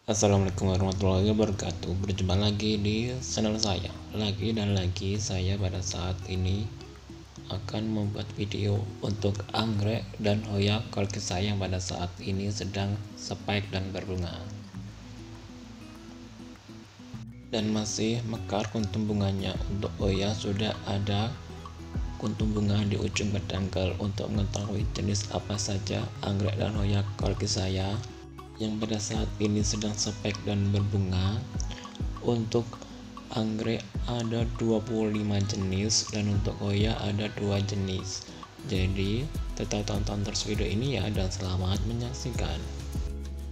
Assalamualaikum warahmatullahi wabarakatuh. Berjumpa lagi di channel saya. Lagi dan lagi saya pada saat ini akan membuat video untuk anggrek dan hoya kolkisaya yang pada saat ini sedang spike dan berbunga dan masih mekar kuntum bunganya. Untuk hoya sudah ada kuntum bunga di ujung pedangkal. Untuk mengetahui jenis apa saja anggrek dan hoya kolkisaya yang pada saat ini sedang spike dan berbunga, untuk anggrek ada 25 jenis dan untuk hoya ada 2 jenis. Jadi tetap tonton terus video ini ya, dan selamat menyaksikan.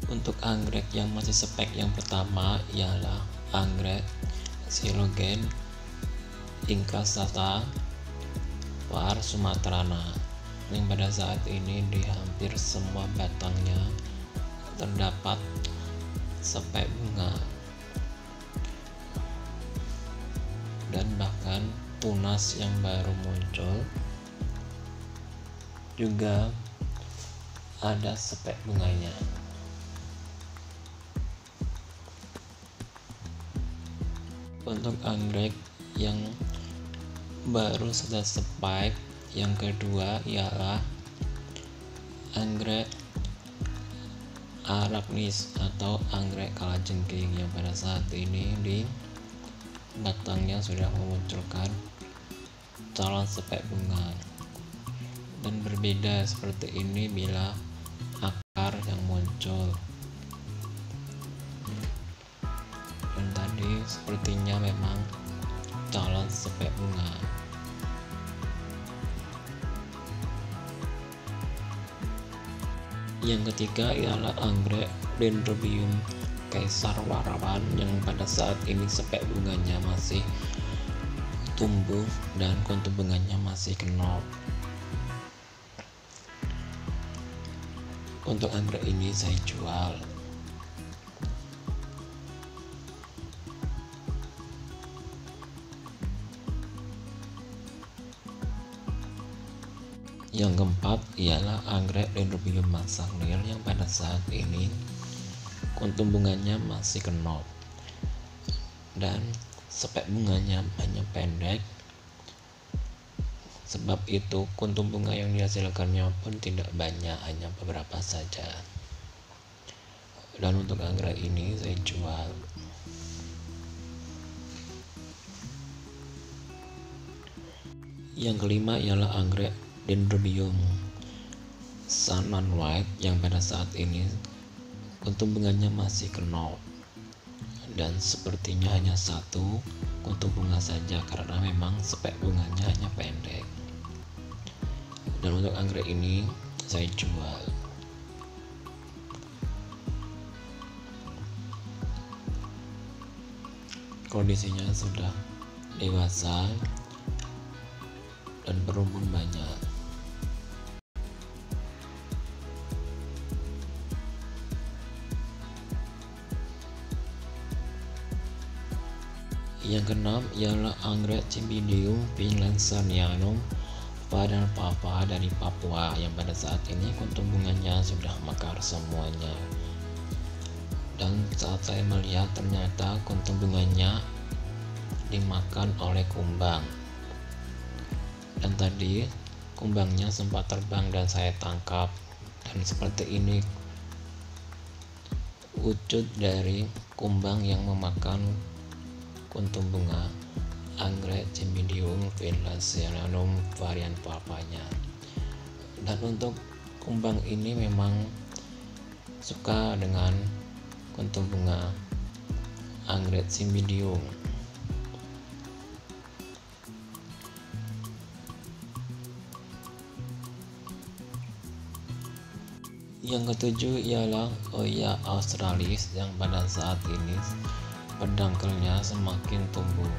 Untuk anggrek yang masih spike yang pertama ialah anggrek Silogen incasata var. Sumatrana, yang pada saat ini di hampir semua batangnya terdapat spike bunga dan bahkan tunas yang baru muncul juga ada spike bunganya. Untuk anggrek yang baru saja spike yang kedua ialah anggrek Arachnis atau anggrek kalajengking, yang pada saat ini di batangnya sudah memunculkan calon spike bunga. Dan berbeda seperti ini bila akar yang muncul. Dan tadi sepertinya memang calon spike bunga. Yang ketiga ialah anggrek Dendrobium caesarwarawan, yang pada saat ini spike bunganya masih tumbuh dan kuntum bunganya masih kenop. Untuk anggrek ini saya jual. Yang keempat ialah anggrek Dendrobium Massagnil, yang pada saat ini kuntum bunganya masih kenop dan spike bunganya hanya pendek. Sebab itu kuntum bunga yang dihasilkannya pun tidak banyak, hanya beberapa saja. Dan untuk anggrek ini saya jual. Yang kelima ialah anggrek Dendrobium Sanan White, yang pada saat ini kuntum bunganya masih kenop dan sepertinya hanya satu kuntum bunga saja karena memang spike bunganya hanya pendek. Dan untuk anggrek ini saya jual. Kondisinya sudah dewasa dan berumpun banyak. Yang keenam ialah anggrek Cymbidium finlandsonianum varian Papa dari Papua, yang pada saat ini kuntum bunganya sudah mekar semuanya. Dan saat saya melihat ternyata kuntum bunganya dimakan oleh kumbang. Dan tadi kumbangnya sempat terbang dan saya tangkap, dan seperti ini wujud dari kumbang yang memakan kuntum bunga anggrek Cymbidium finlandsonianum varian papanya. Dan untuk kumbang ini memang suka dengan kuntum bunga anggrek Cymbidium. Yang ketujuh ialah Hoya australis, yang pada saat ini pedangkelnya semakin tumbuh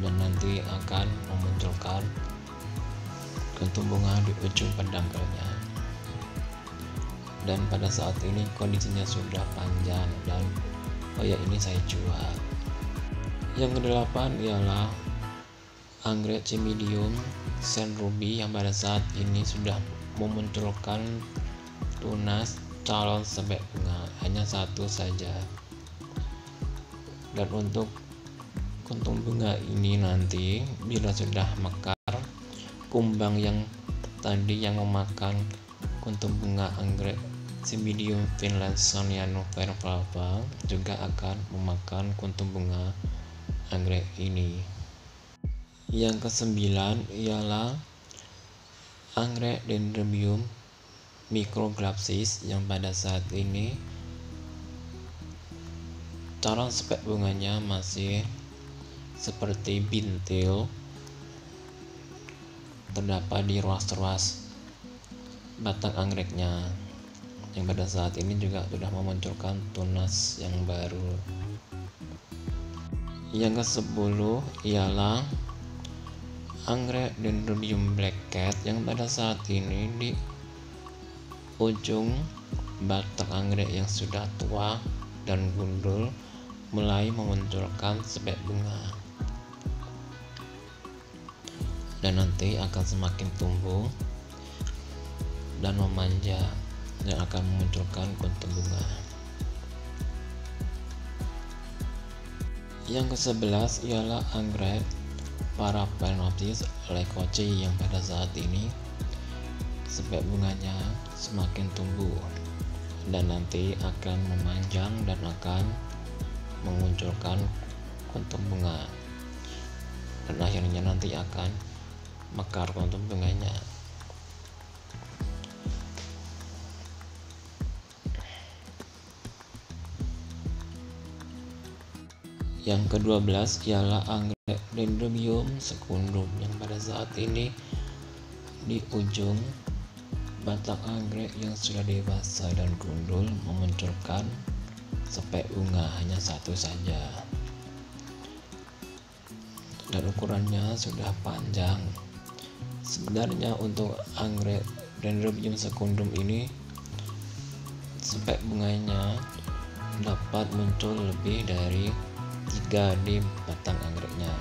dan nanti akan memunculkan kuntum bunga di ujung pedangkelnya. Dan pada saat ini kondisinya sudah panjang dan Hoya ini saya jual. Yang kedelapan ialah anggrek Cymbidium Saint Ruby, yang pada saat ini sudah memunculkan tunas calon sebek bunga, hanya satu saja. Dan untuk kuntum bunga ini nanti bila sudah mekar, kumbang yang tadi yang memakan kuntum bunga anggrek Cymbidium finlandsonianum verflava juga akan memakan kuntum bunga anggrek ini. Yang kesembilan ialah anggrek Dendrobium microglapsis yang pada saat ini calon spek bunganya masih seperti bintil, terdapat di ruas-ruas batang anggreknya, yang pada saat ini juga sudah memunculkan tunas yang baru. Yang ke-10 ialah anggrek Dendrobium black cat yang pada saat ini di ujung batang anggrek yang sudah tua dan gundul mulai memunculkan sebek bunga, dan nanti akan semakin tumbuh dan memanja yang akan memunculkan kuntum bunga. Yang ke-11 ialah anggrek Paraphalaenopsis leucochae yang pada saat ini sebek bunganya semakin tumbuh dan nanti akan memanjang dan akan memunculkan kuntum bunga, dan akhirnya nanti akan mekar kuntum bunganya. Yang ke-12 ialah anggrek Dendrobium secundum yang pada saat ini di ujung batang anggrek yang sudah dewasa dan gundul memunculkan spek bunga, hanya satu saja, dan ukurannya sudah panjang. Sebenarnya untuk anggrek Dendrobium secundum ini spek bunganya dapat muncul lebih dari 3 di batang anggreknya,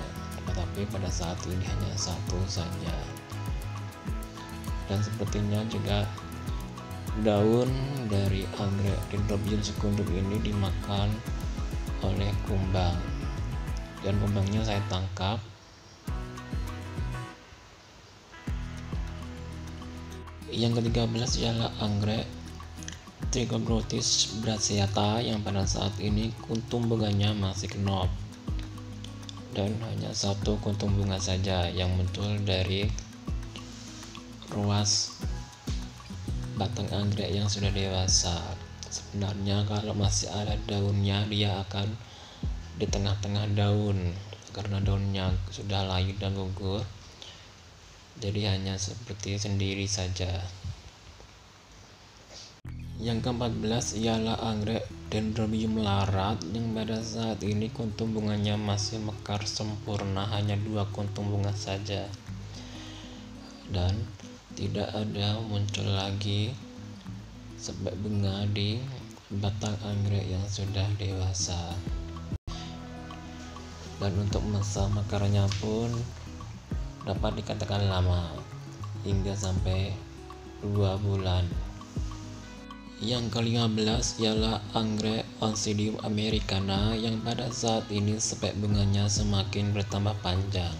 tetapi pada saat ini hanya satu saja. Dan sepertinya juga daun dari anggrek Dendrobium secundum ini dimakan oleh kumbang, dan kumbangnya saya tangkap. Yang ke-13 ialah anggrek Trichoglotis bracteata yang pada saat ini kuntum bunganya masih knop, dan hanya satu kuntum bunga saja yang muncul dari ruas batang anggrek yang sudah dewasa. Sebenarnya kalau masih ada daunnya, dia akan di tengah-tengah daun karena daunnya sudah layu dan gugur, jadi hanya seperti sendiri saja. Yang ke-14 ialah anggrek Dendrobium larat yang pada saat ini kuntum bunganya masih mekar sempurna, hanya 2 kuntum bunga saja, dan tidak ada muncul lagi sebek bunga di batang anggrek yang sudah dewasa. Dan untuk masa mekarnya pun dapat dikatakan lama, hingga sampai 2 bulan. Yang ke-15 ialah anggrek Oncidium americana yang pada saat ini spek bunganya semakin bertambah panjang,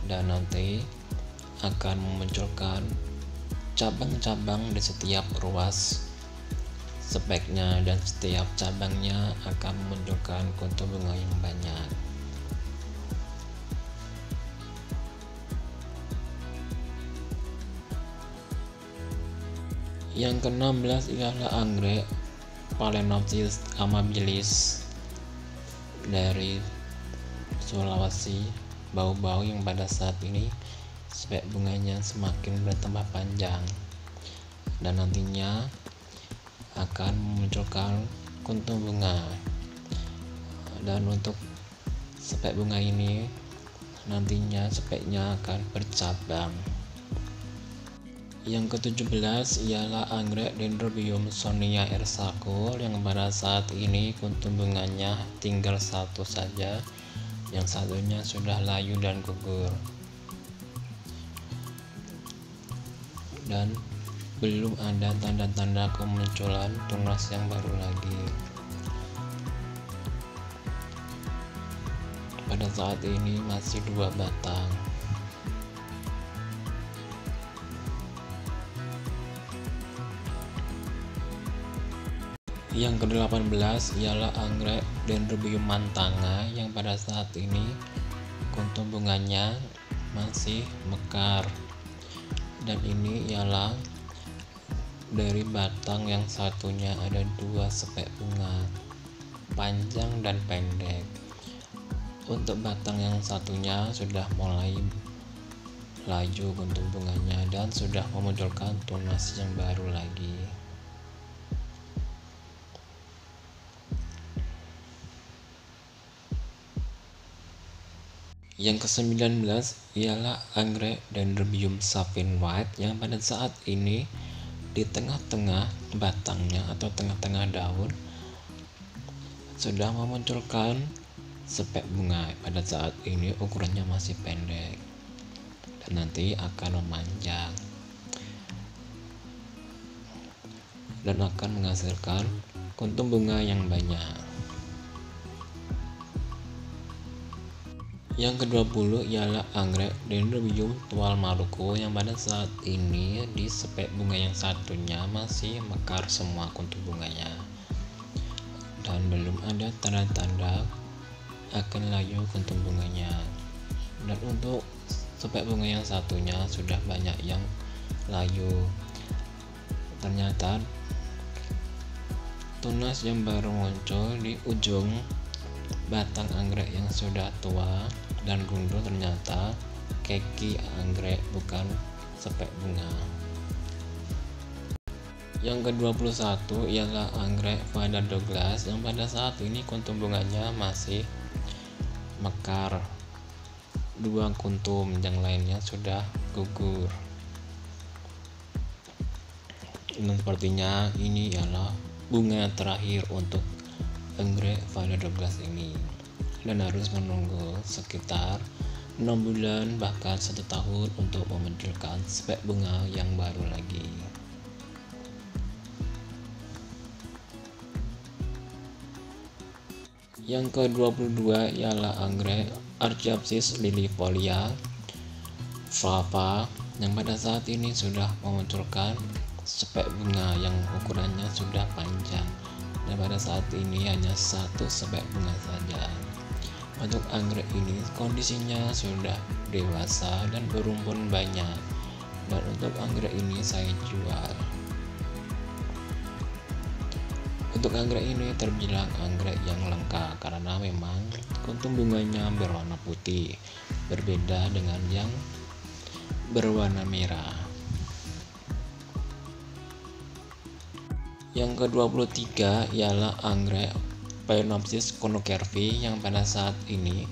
dan nanti akan memunculkan cabang-cabang di setiap ruas speknya, dan setiap cabangnya akan memunculkan kuntum bunga yang banyak. Yang ke-16 ialah anggrek Phalaenopsis amabilis dari Sulawesi, bau-bau yang pada saat ini spek bunganya semakin bertambah panjang, dan nantinya akan memunculkan kuntum bunga. Dan untuk spek bunga ini nantinya speknya akan bercabang. Yang ke-17 ialah anggrek Dendrobium sonia ersakul yang pada saat ini kuntum bunganya tinggal satu saja, yang satunya sudah layu dan gugur. Dan belum ada tanda-tanda kemunculan tunas yang baru lagi. Pada saat ini masih 2 batang. Yang ke-18 ialah anggrek Dendrobium mantanga yang pada saat ini kuntum bunganya masih mekar, dan ini ialah dari batang yang satunya ada 2 sepek bunga panjang dan pendek. Untuk batang yang satunya sudah mulai laju kuntum bunganya dan sudah memunculkan tunas yang baru lagi. Yang ke-19 ialah anggrek Dendrobium Sapphire White yang pada saat ini di tengah-tengah batangnya atau tengah-tengah daun sudah memunculkan sepek bunga. Pada saat ini ukurannya masih pendek dan nanti akan memanjang dan akan menghasilkan kuntum bunga yang banyak. Yang ke-20 ialah anggrek Dendrobium tual Maluku yang pada saat ini di sepek bunga yang satunya masih mekar semua kuntum bunganya dan belum ada tanda-tanda akan layu kuntum bunganya. Dan untuk sepek bunga yang satunya sudah banyak yang layu. Ternyata tunas yang baru muncul di ujung batang anggrek yang sudah tua dan gundul ternyata keki anggrek, bukan sepek bunga. Yang ke-21 ialah anggrek Vanda Douglas yang pada saat ini kuntum bunganya masih mekar, 2 kuntum, yang lainnya sudah gugur. Dan sepertinya ini ialah bunga terakhir untuk anggrek Vanda Douglas ini, dan harus menunggu sekitar 6 bulan bahkan 1 tahun untuk memunculkan spek bunga yang baru lagi. Yang ke-22 ialah anggrek Archiopsis lilifolia flava yang pada saat ini sudah memunculkan spek bunga yang ukurannya sudah panjang, dan pada saat ini hanya 1 sepek bunga saja. Untuk anggrek ini kondisinya sudah dewasa dan berumpun banyak, dan untuk anggrek ini saya jual. Untuk anggrek ini terbilang anggrek yang langka karena memang kuntum bunganya berwarna putih, berbeda dengan yang berwarna merah. Yang ke-23 ialah anggrek Phalaenopsis conocervi yang pada saat ini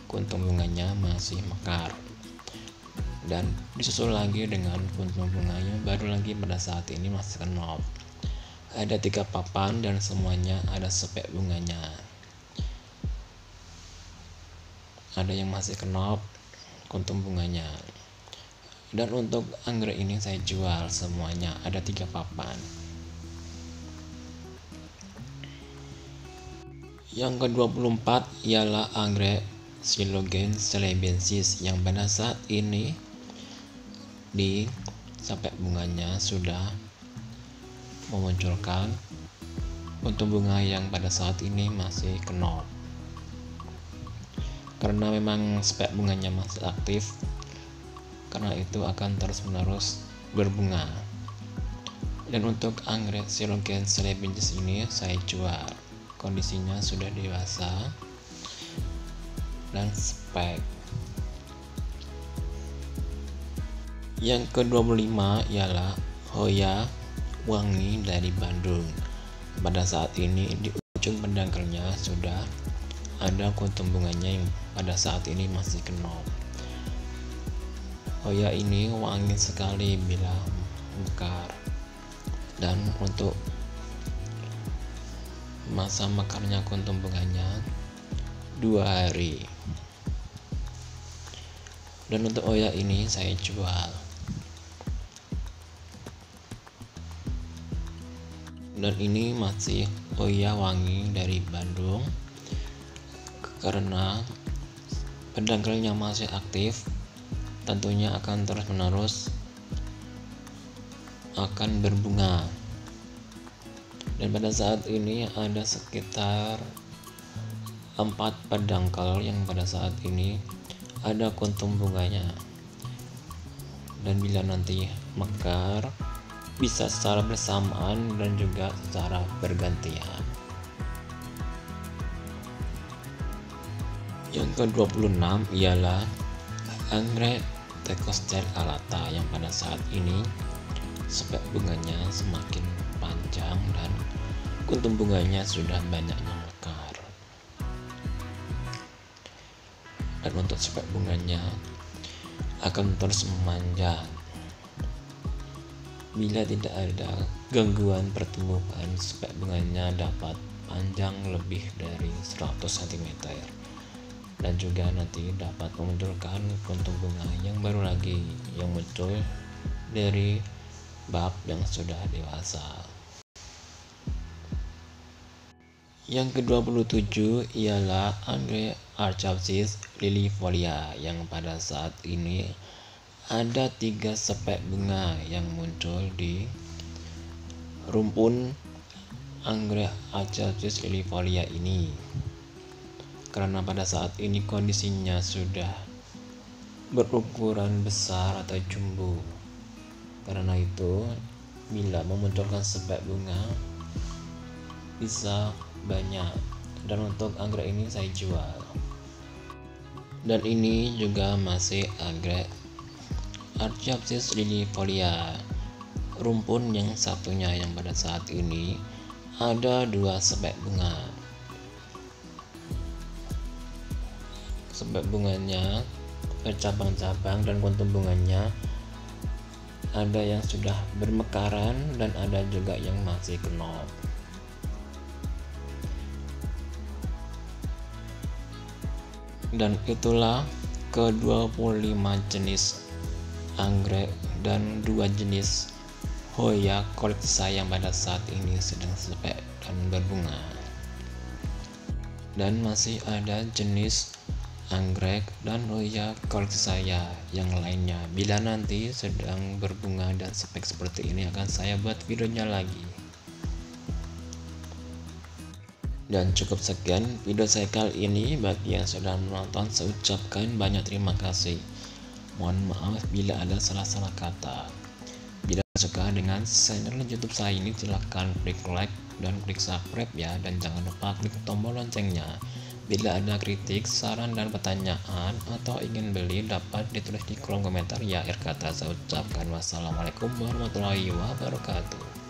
kuntum bunganya masih mekar, dan disusul lagi dengan kuntum bunganya baru lagi pada saat ini masih kenop. Ada 3 papan dan semuanya ada sepek bunganya. Ada yang masih kenop kuntum bunganya. Dan untuk anggrek ini saya jual semuanya, ada 3 papan. Yang ke-24 ialah anggrek Silogen celebensis yang pada saat ini di sepek bunganya sudah memunculkan kuntum bunga yang pada saat ini masih kenop. Karena memang spek bunganya masih aktif, karena itu akan terus-menerus berbunga. Dan untuk anggrek Silogen celebensis ini saya jual. Kondisinya sudah dewasa dan spek. Yang ke-25 ialah Hoya wangi dari Bandung. Pada saat ini di ujung pendangkalnya sudah ada kuntum bunganya yang pada saat ini masih kenop. Hoya ini wangi sekali bila mekar, dan untuk masa mekarnya kuntum bunganya 2 hari. Dan untuk Hoya ini saya jual. Dan ini masih Oya Wangi dari Bandung, karena pedangkalnya masih aktif, tentunya akan terus menerus akan berbunga. Dan pada saat ini ada sekitar 4 pedangkal yang pada saat ini ada kuntum bunganya. Dan bila nanti mekar, bisa secara bersamaan dan juga secara bergantian. Yang ke-26 ialah anggrek Thecoster alata yang pada saat ini spek bunganya semakin panjang dan kuntum bunganya sudah banyak yang mekar. Dan untuk spek bunganya akan terus memanjang bila tidak ada gangguan pertumbuhan. Spek bunganya dapat panjang lebih dari 100 cm dan juga nanti dapat memunculkan kuntum bunga yang baru lagi yang muncul dari bab yang sudah dewasa. Yang ke-27 ialah anggrek Archapsis liliifolia yang pada saat ini ada 3 spek bunga yang muncul di rumpun anggrek Archapsis liliifolia ini, karena pada saat ini kondisinya sudah berukuran besar atau jumbo. Karena itu bila memunculkan spek bunga bisa banyak, dan untuk anggrek ini saya jual. Dan ini juga masih anggrek Archapsis liliifolia rumpun yang satunya yang pada saat ini ada 2 spek bunga. Spek bunganya bercabang-cabang dan kuntum bunganya ada yang sudah bermekaran dan ada juga yang masih kenop. Dan itulah ke-25 jenis anggrek dan 2 jenis Hoya koleksi saya yang pada saat ini sedang spek dan berbunga. Dan masih ada jenis anggrek dan Hoya koleksi saya yang lainnya. Bila nanti sedang berbunga dan spek seperti ini akan saya buat videonya lagi. Dan cukup sekian video saya kali ini. Bagi yang sudah menonton, saya ucapkan banyak terima kasih. Mohon maaf bila ada salah-salah kata. Bila suka dengan channel YouTube saya ini, silahkan klik like dan klik subscribe ya, dan jangan lupa klik tombol loncengnya. Bila ada kritik, saran, dan pertanyaan atau ingin beli dapat ditulis di kolom komentar ya. Akhir kata saya ucapkan wassalamualaikum warahmatullahi wabarakatuh.